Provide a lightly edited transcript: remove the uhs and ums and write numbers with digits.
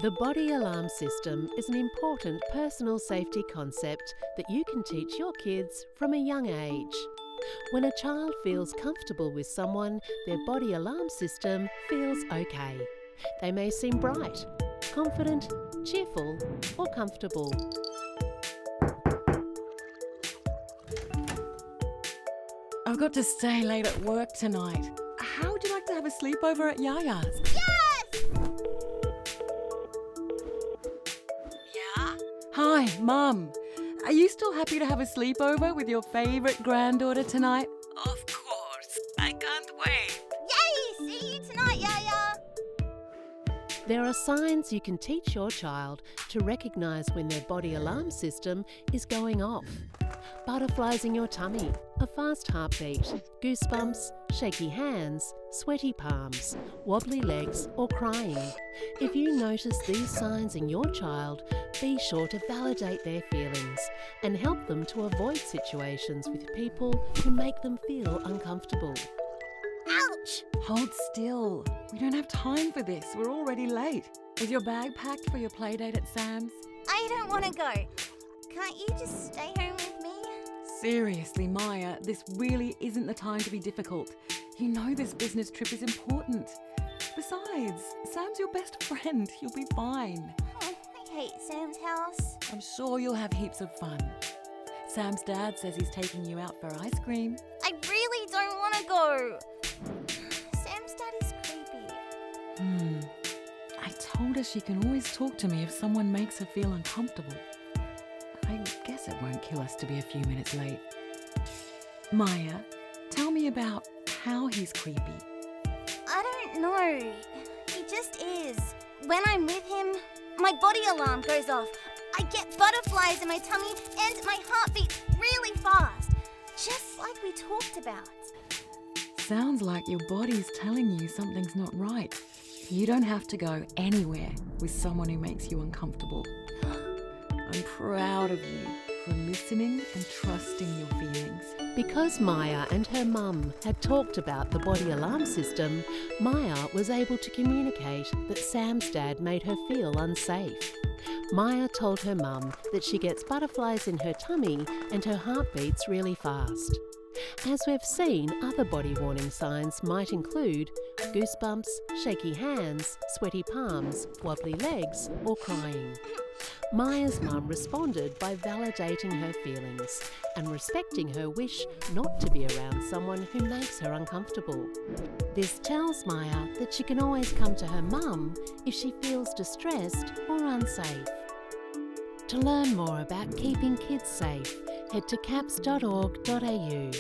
The body alarm system is an important personal safety concept that you can teach your kids from a young age. When a child feels comfortable with someone, their body alarm system feels okay. They may seem bright, confident, cheerful, or comfortable. I've got to stay late at work tonight. How would you like to have a sleepover at Yaya's? Yes! Yeah? Hi, Mum. Are you still happy to have a sleepover with your favourite granddaughter tonight? Of course. I can't wait. Yay! See you tonight, Yaya! There are signs you can teach your child to recognise when their body alarm system is going off. Butterflies in your tummy, a fast heartbeat, goosebumps, shaky hands, sweaty palms, wobbly legs or crying. If you notice these signs in your child, be sure to validate their feelings and help them to avoid situations with people who make them feel uncomfortable. Ouch! Hold still. We don't have time for this. We're already late. Is your bag packed for your playdate at Sam's? I don't want to go. Can't you just stay home with me? Seriously, Maya, this really isn't the time to be difficult. You know this business trip is important. Besides, Sam's your best friend. You'll be fine. Oh, I hate Sam's house. I'm sure you'll have heaps of fun. Sam's dad says he's taking you out for ice cream. I really don't want to go. Sam's dad is creepy. I told her she can always talk to me if someone makes her feel uncomfortable. I guess it won't kill us to be a few minutes late. Maya, tell me about how he's creepy. I don't know. He just is. When I'm with him, my body alarm goes off. I get butterflies in my tummy and my heart beats really fast. Just like we talked about. Sounds like your body's telling you something's not right. You don't have to go anywhere with someone who makes you uncomfortable. I'm proud of you for listening and trusting your feelings. Because Maya and her mum had talked about the body alarm system, Maya was able to communicate that Sam's dad made her feel unsafe. Maya told her mum that she gets butterflies in her tummy and her heart beats really fast. As we've seen, other body warning signs might include goosebumps, shaky hands, sweaty palms, wobbly legs, or crying. Maya's mum responded by validating her feelings and respecting her wish not to be around someone who makes her uncomfortable. This tells Maya that she can always come to her mum if she feels distressed or unsafe. To learn more about keeping kids safe, head to caps.org.au.